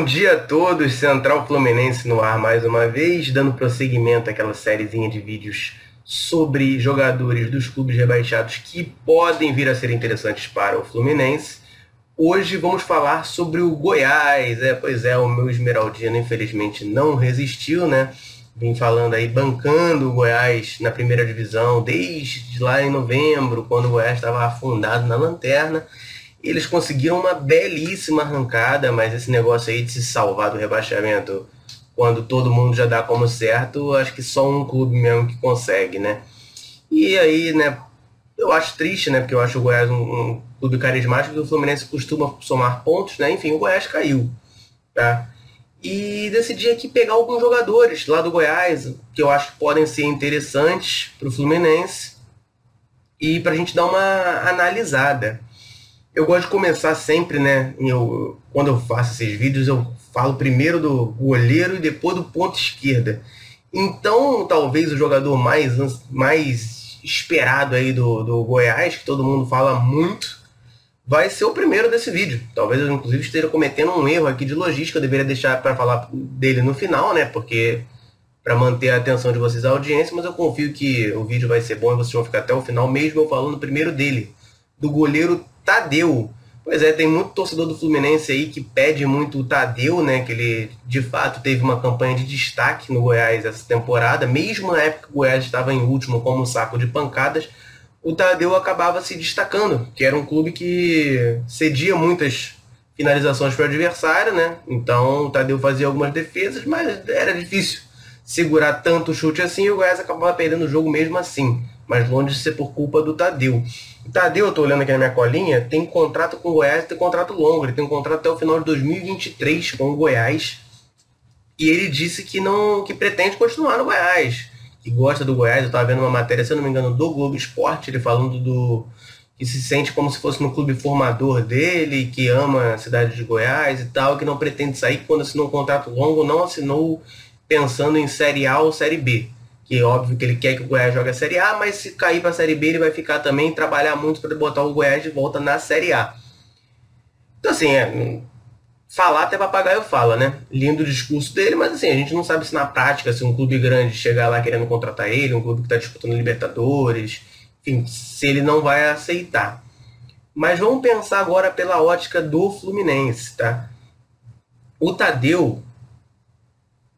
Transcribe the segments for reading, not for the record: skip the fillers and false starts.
Bom dia a todos, Central Fluminense no ar mais uma vez, dando prosseguimento àquela sériezinha de vídeos sobre jogadores dos clubes rebaixados que podem vir a ser interessantes para o Fluminense. Hoje vamos falar sobre o Goiás. Pois é, o meu esmeraldino infelizmente não resistiu, né? Vim falando aí, bancando o Goiás na primeira divisão desde lá em novembro, quando o Goiás estava afundado na lanterna. Eles conseguiram uma belíssima arrancada, mas esse negócio aí de se salvar do rebaixamento quando todo mundo já dá como certo, acho que só um clube mesmo que consegue, né? E aí, né, eu acho triste, né, porque eu acho o Goiás um clube carismático, que o Fluminense costuma somar pontos, né? Enfim, o Goiás caiu, tá? E decidi aqui pegar alguns jogadores lá do Goiás, que eu acho que podem ser interessantes para o Fluminense, e para a gente dar uma analisada. Eu gosto de começar sempre, né? Quando eu faço esses vídeos, eu falo primeiro do goleiro e depois do ponta esquerda. Então, talvez o jogador mais esperado aí do Goiás, que todo mundo fala muito, vai ser o primeiro desse vídeo. Talvez eu, inclusive, esteja cometendo um erro aqui de logística. Eu deveria deixar para falar dele no final, né? Porque para manter a atenção de vocês, a audiência, mas eu confio que o vídeo vai ser bom e vocês vão ficar até o final, mesmo eu falando primeiro dele, do goleiro Tadeu. Pois é, tem muito torcedor do Fluminense aí que pede muito o Tadeu, né? Que ele, de fato, teve uma campanha de destaque no Goiás essa temporada. Mesmo na época que o Goiás estava em último como um saco de pancadas, o Tadeu acabava se destacando, que era um clube que cedia muitas finalizações para o adversário, né? Então o Tadeu fazia algumas defesas, mas era difícil segurar tanto chute assim, e o Goiás acabava perdendo o jogo mesmo assim. Mas longe de ser por culpa do Tadeu. O Tadeu, eu tô olhando aqui na minha colinha, tem contrato com o Goiás, tem contrato longo, ele tem um contrato até o final de 2023 com o Goiás. E ele disse que pretende continuar no Goiás, que gosta do Goiás. Eu tava vendo uma matéria, se eu não me engano, do Globo Esporte, ele falando que se sente como se fosse no clube formador dele, que ama a cidade de Goiás e tal, que não pretende sair. Quando assinou um contrato longo, não assinou pensando em Série A ou Série B. Que é óbvio que ele quer que o Goiás jogue a Série A, mas se cair para a Série B ele vai ficar também e trabalhar muito para botar o Goiás de volta na Série A. Então assim, falar até papagaio fala, né? Lindo o discurso dele, mas assim, a gente não sabe se na prática, se um clube grande chegar lá querendo contratar ele, um clube que está disputando Libertadores, enfim, se ele não vai aceitar. Mas vamos pensar agora pela ótica do Fluminense, tá? O Tadeu,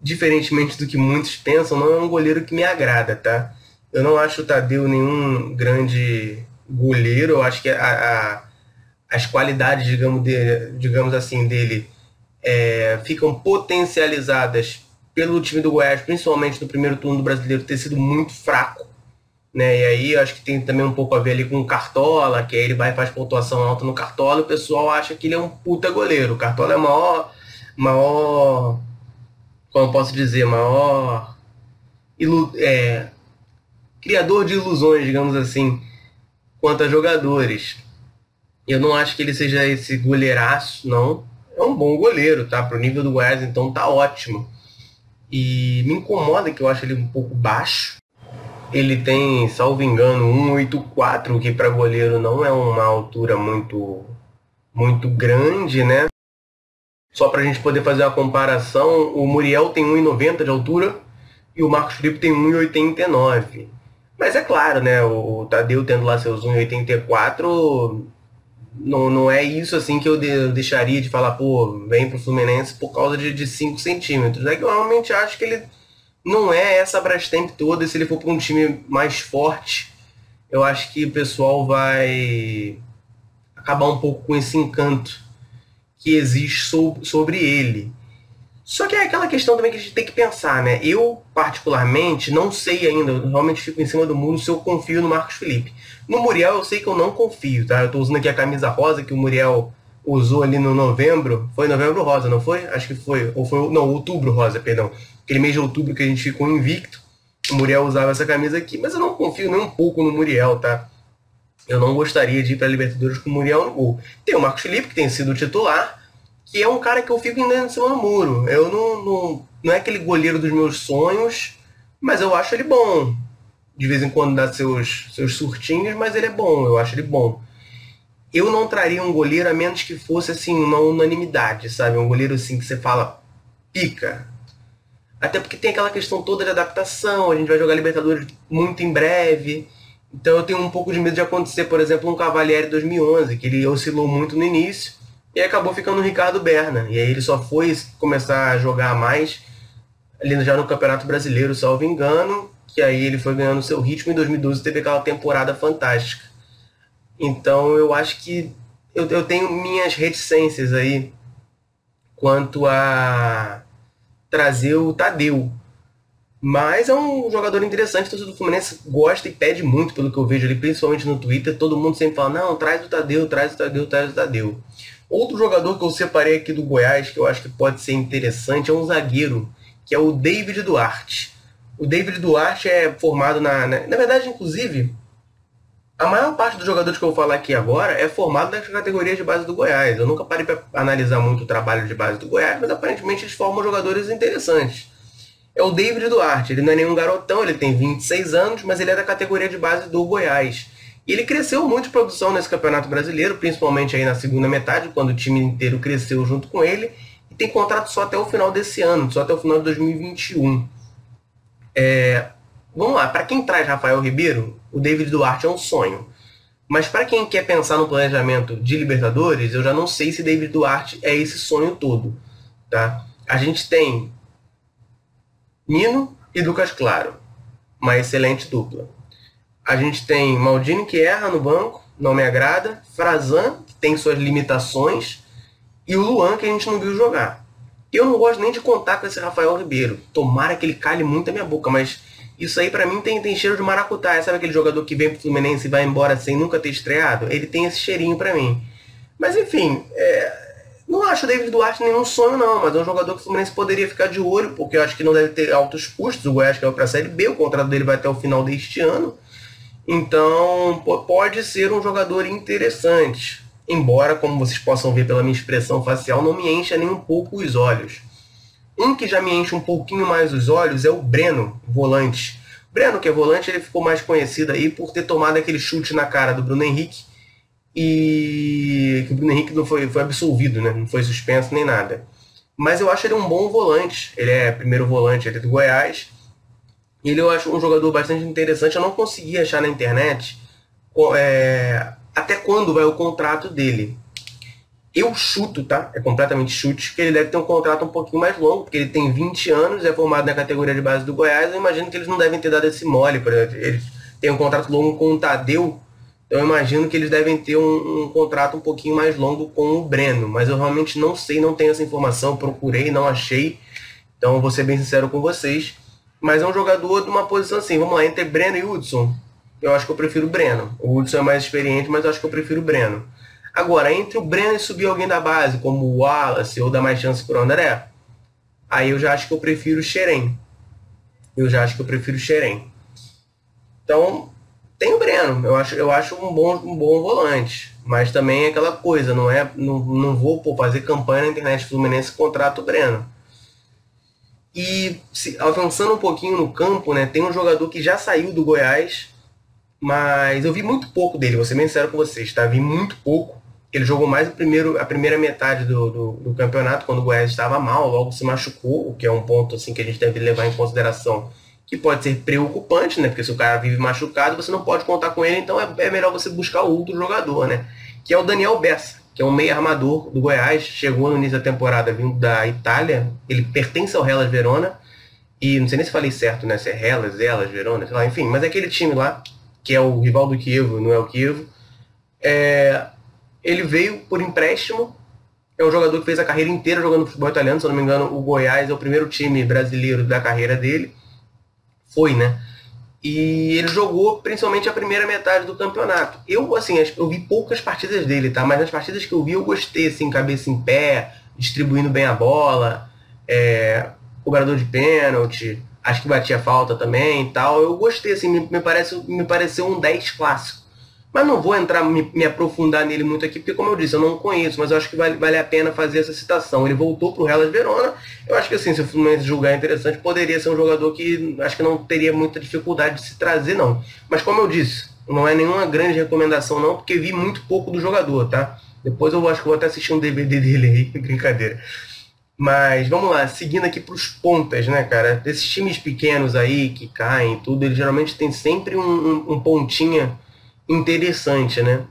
diferentemente do que muitos pensam, não é um goleiro que me agrada, tá? Eu não acho o Tadeu nenhum grande goleiro. Eu acho que as qualidades, digamos assim, dele ficam potencializadas pelo time do Goiás, principalmente no primeiro turno do Brasileiro, ter sido muito fraco, né? E aí eu acho que tem também um pouco a ver ali com o Cartola, que aí ele vai e faz pontuação alta no Cartola, e o pessoal acha que ele é um puta goleiro. O Cartola é o maior como eu posso dizer, maior criador de ilusões, digamos assim, quanto a jogadores. Eu não acho que ele seja esse goleiraço, não. É um bom goleiro, tá? Pro nível do Goiás, então tá ótimo. E me incomoda que eu acho ele um pouco baixo. Ele tem, salvo engano, 1,84, que para goleiro não é uma altura muito, muito grande, né? Só para a gente poder fazer uma comparação, o Muriel tem 1,90 de altura e o Marcos Felipe tem 1,89. Mas é claro, né? O Tadeu tendo lá seus 1,84, não é isso assim que eu deixaria de falar, pô, vem pro Fluminense por causa de 5 centímetros. É que eu realmente acho que ele não é essa Brastemp toda, e se ele for para um time mais forte, eu acho que o pessoal vai acabar um pouco com esse encanto que existe sobre ele. Só que é aquela questão também que a gente tem que pensar, né? Eu, particularmente, não sei ainda, eu realmente fico em cima do muro se eu confio no Marcos Felipe. No Muriel eu sei que eu não confio, tá? Eu tô usando aqui a camisa rosa que o Muriel usou ali no novembro. Foi novembro rosa, não foi? Acho que foi. Ou foi, não, outubro rosa, perdão. Aquele mês de outubro que a gente ficou invicto. O Muriel usava essa camisa aqui, mas eu não confio nem um pouco no Muriel, tá? Eu não gostaria de ir para a Libertadores com o Muriel no gol. Tem o Marcos Felipe, que tem sido titular, que é um cara que eu fico ainda em cima do muro. Eu não é aquele goleiro dos meus sonhos, mas eu acho ele bom. De vez em quando dá seus surtinhos, mas ele é bom, eu acho ele bom. eu não traria um goleiro a menos que fosse assim uma unanimidade, sabe? Um goleiro assim que você fala pica. Até porque tem aquela questão toda de adaptação, a gente vai jogar Libertadores muito em breve. Então eu tenho um pouco de medo de acontecer, por exemplo, um Cavalieri 2011, que ele oscilou muito no início e acabou ficando o Ricardo Berna. E aí ele só foi começar a jogar mais ali já no Campeonato Brasileiro, salvo engano, que aí ele foi ganhando seu ritmo. Em 2012 teve aquela temporada fantástica. Então eu acho que eu tenho minhas reticências aí quanto a trazer o Tadeu. Mas é um jogador interessante, o torcedor do Fluminense gosta e pede muito pelo que eu vejo ali, principalmente no Twitter. Todo mundo sempre fala, não, traz o Tadeu, traz o Tadeu, traz o Tadeu. Outro jogador que eu separei aqui do Goiás, que eu acho que pode ser interessante, é um zagueiro, que é o David Duarte. O David Duarte é formado na verdade, inclusive, a maior parte dos jogadores que eu vou falar aqui agora é formado nas categorias de base do Goiás. Eu nunca parei para analisar muito o trabalho de base do Goiás, mas aparentemente eles formam jogadores interessantes. É o David Duarte, ele não é nenhum garotão, ele tem 26 anos, mas ele é da categoria de base do Goiás. E ele cresceu muito de produção nesse Campeonato Brasileiro, principalmente aí na segunda metade, quando o time inteiro cresceu junto com ele, e tem contrato só até o final desse ano, só até o final de 2021. Vamos lá, para quem traz Rafael Ribeiro, o David Duarte é um sonho. Mas para quem quer pensar no planejamento de Libertadores, eu já não sei se David Duarte é esse sonho todo. Tá? A gente tem Nino e Lucas Claro, uma excelente dupla. A gente tem Maldini, que erra no banco, não me agrada. Frazan, que tem suas limitações. E o Luan, que a gente não viu jogar. Eu não gosto nem de contar com esse Rafael Ribeiro. Tomara que ele cale muito a minha boca, mas isso aí pra mim tem cheiro de maracutaia. Sabe aquele jogador que vem pro Fluminense e vai embora sem nunca ter estreado? Ele tem esse cheirinho pra mim. Mas enfim, não acho o David Duarte nenhum sonho não, mas é um jogador que o Fluminense poderia ficar de olho, porque eu acho que não deve ter altos custos. O Goiás caiu pra Série B, o contrato dele vai até o final deste ano. Então pode ser um jogador interessante. Embora, como vocês possam ver pela minha expressão facial, não me encha nem um pouco os olhos. Um que já me enche um pouquinho mais os olhos é o Breno, volante. Breno, que é volante, ele ficou mais conhecido aí por ter tomado aquele chute na cara do Bruno Henrique. E que o Bruno Henrique não foi absolvido, né? Não foi suspenso nem nada. Mas eu acho ele um bom volante. Ele é primeiro volante ali do Goiás. Ele eu acho um jogador bastante interessante. Eu não consegui achar na internet até quando vai o contrato dele. Eu chuto, tá? É completamente chute, que ele deve ter um contrato um pouquinho mais longo, porque ele tem 20 anos, é formado na categoria de base do Goiás. Eu imagino que eles não devem ter dado esse mole. Por exemplo, eles têm um contrato longo com o Tadeu, então eu imagino que eles devem ter um contrato um pouquinho mais longo com o Breno. Mas eu realmente não sei, não tenho essa informação, procurei, não achei. Então vou ser bem sincero com vocês. Mas é um jogador de uma posição assim, vamos lá, entre Breno e Hudson, eu acho que eu prefiro o Breno. O Hudson é mais experiente, mas eu acho que eu prefiro o Breno. Agora, entre o Breno e subir alguém da base, como o Wallace, ou dar mais chance pro André, aí eu já acho que eu prefiro o Xerém. Então, tem o Breno. Eu acho um bom volante. Mas também é aquela coisa, não vou fazer campanha na internet Fluminense contrato o Breno. E avançando um pouquinho no campo, né, tem um jogador que já saiu do Goiás, mas eu vi muito pouco dele, vou ser bem sincero com vocês, tá? Vi muito pouco. Ele jogou mais a primeira metade do campeonato, quando o Goiás estava mal, logo se machucou, o que é um ponto assim, que a gente deve levar em consideração, que pode ser preocupante, né? Porque se o cara vive machucado, você não pode contar com ele, então é melhor você buscar outro jogador, né? Que é o Daniel Bessa, que é um meio armador do Goiás, chegou no início da temporada vindo da Itália, ele pertence ao Hellas Verona, e não sei nem se falei certo, né? Se é Hellas, Verona, sei lá, enfim, mas é aquele time lá, que é o rival do Kiev, não é o Kiev. Ele veio por empréstimo, é um jogador que fez a carreira inteira jogando futebol italiano, se eu não me engano, o Goiás é o primeiro time brasileiro da carreira dele, foi, né? E ele jogou principalmente a primeira metade do campeonato. Eu vi poucas partidas dele, tá? Mas nas partidas que eu vi, eu gostei, assim, cabeça em pé, distribuindo bem a bola, cobrador de pênalti, acho que batia falta também e tal. Eu gostei, assim, me pareceu um 10 clássico. Mas não vou entrar, me aprofundar nele muito aqui, porque como eu disse, eu não conheço, mas eu acho que vale a pena fazer essa citação. Ele voltou para o Hellas Verona, eu acho que assim, se o Fluminense julgar interessante, poderia ser um jogador que acho que não teria muita dificuldade de se trazer, não. Mas como eu disse, Não é nenhuma grande recomendação não, porque vi muito pouco do jogador, tá? Depois eu acho que vou até assistir um DVD dele aí, brincadeira. Mas vamos lá, seguindo aqui para os pontas, né, cara? Esses times pequenos aí que caem e tudo, eles geralmente tem sempre um pontinha interessante, né?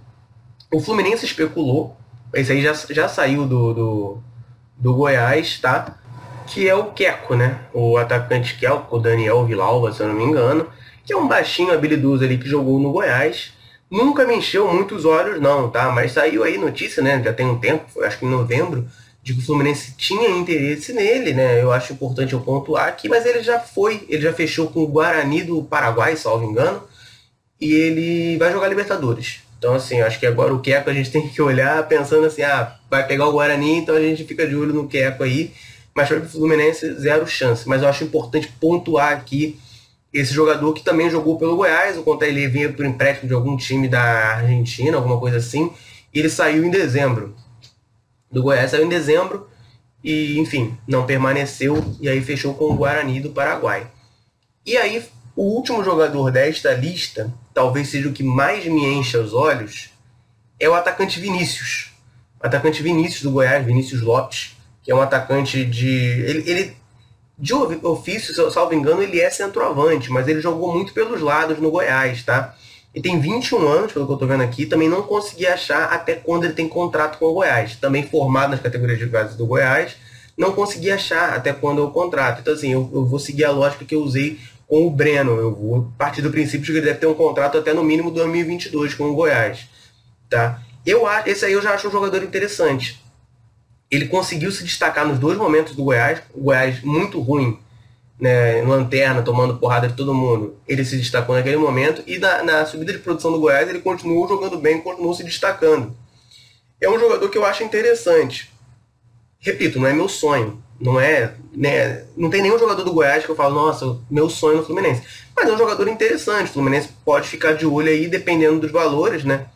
O Fluminense especulou, esse aí já saiu do Goiás, tá? Que é o Queco, né? O atacante Queco, o Daniel Villalba, se eu não me engano, que é um baixinho habilidoso ali que jogou no Goiás. Nunca me encheu muito os olhos, não, tá? Mas saiu aí notícia, né? Já tem um tempo, acho que em novembro, de que o Fluminense tinha interesse nele, né? Eu acho importante eu pontuar aqui, mas ele já fechou com o Guarani do Paraguai, salvo engano, e ele vai jogar Libertadores. Então, assim, acho que agora o Queco a gente tem que olhar pensando assim, vai pegar o Guarani, então a gente fica de olho no Queco aí, mas para o Fluminense, zero chance. Mas eu acho importante pontuar aqui esse jogador que também jogou pelo Goiás, o contra ele vinha por empréstimo de algum time da Argentina, alguma coisa assim, e ele saiu em dezembro. Do Goiás saiu em dezembro e, enfim, não permaneceu e aí fechou com o Guarani do Paraguai. E aí, o último jogador desta lista, talvez seja o que mais me encha os olhos, é o atacante Vinícius. O atacante Vinícius do Goiás, Vinícius Lopes, que é um atacante de ofício, salvo engano, ele é centroavante, mas ele jogou muito pelos lados no Goiás, tá? Ele tem 21 anos, pelo que eu tô vendo aqui, também não consegui achar até quando ele tem contrato com o Goiás. Também formado nas categorias de base do Goiás, não consegui achar até quando é o contrato. Então, assim, eu vou seguir a lógica que eu usei com o Breno. Eu vou partir do princípio de que ele deve ter um contrato até no mínimo 2022 com o Goiás, tá? Esse aí eu já acho um jogador interessante. Ele conseguiu se destacar nos dois momentos do Goiás. O Goiás muito ruim, né, no Lanterna, tomando porrada de todo mundo. Ele se destacou naquele momento. E na subida de produção do Goiás, ele continuou jogando bem, continuou se destacando. É um jogador que eu acho interessante. Repito, não é meu sonho. Não é, né, não tem nenhum jogador do Goiás que eu falo, nossa, meu sonho no Fluminense. Mas é um jogador interessante. O Fluminense pode ficar de olho aí, dependendo dos valores, né?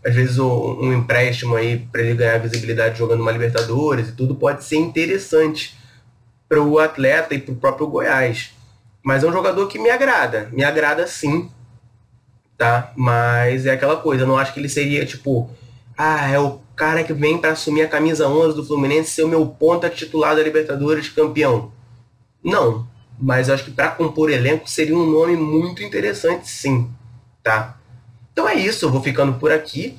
Às vezes um empréstimo aí para ele ganhar visibilidade jogando uma Libertadores e tudo pode ser interessante para o atleta e para o próprio Goiás. Mas é um jogador que me agrada sim, tá? Mas é aquela coisa, eu não acho que ele seria tipo, é o cara que vem para assumir a camisa 11 do Fluminense, ser o meu ponta titular da Libertadores, campeão. Não, mas eu acho que para compor elenco seria um nome muito interessante sim, tá? Então é isso, eu vou ficando por aqui.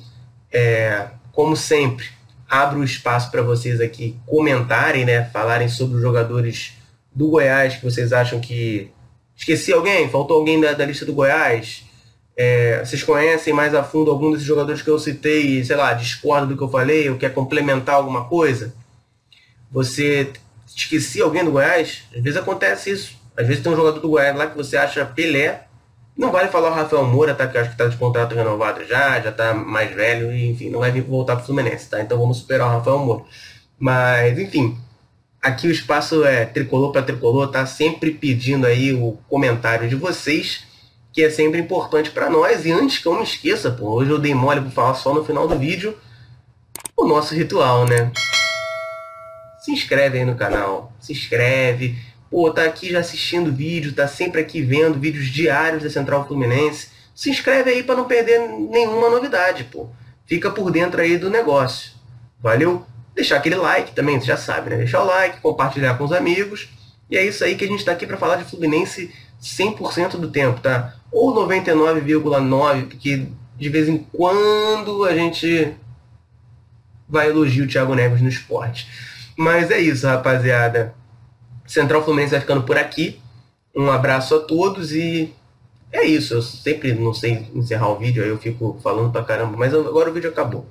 Como sempre, abro o espaço para vocês aqui comentarem, né? Falarem sobre os jogadores do Goiás que vocês acham que... Esqueci alguém? Faltou alguém da lista do Goiás? Vocês conhecem mais a fundo algum desses jogadores que eu citei e, sei lá, discorda do que eu falei ou quer complementar alguma coisa? Você esqueci alguém do Goiás? Às vezes acontece isso. Às vezes tem um jogador do Goiás lá que você acha Pelé. Não vale falar o Rafael Moura, tá? Que eu acho que tá de contrato renovado já tá mais velho e, enfim, não vai vir voltar pro Fluminense, tá? Então vamos superar o Rafael Moura. Mas, enfim, aqui o espaço é tricolor para tricolor, tá? Sempre pedindo aí o comentário de vocês, que é sempre importante para nós. E antes que eu me esqueça, pô, hoje eu dei mole pra falar só no final do vídeo, o nosso ritual, né? Se inscreve aí no canal, se inscreve. Pô, tá aqui já assistindo vídeo, tá sempre aqui vendo vídeos diários da Central Fluminense. Se inscreve aí para não perder nenhuma novidade, pô. Fica por dentro aí do negócio. Valeu? Deixar aquele like também, você já sabe, né? Deixar o like, compartilhar com os amigos. E é isso aí que a gente tá aqui para falar de Fluminense 100% do tempo, tá? Ou 99,9%, porque de vez em quando a gente vai elogiar o Thiago Neves no esporte. Mas é isso, rapaziada. Central Fluminense vai ficando por aqui. Um abraço a todos e é isso. Eu sempre não sei encerrar o vídeo, aí eu fico falando pra caramba, mas agora o vídeo acabou.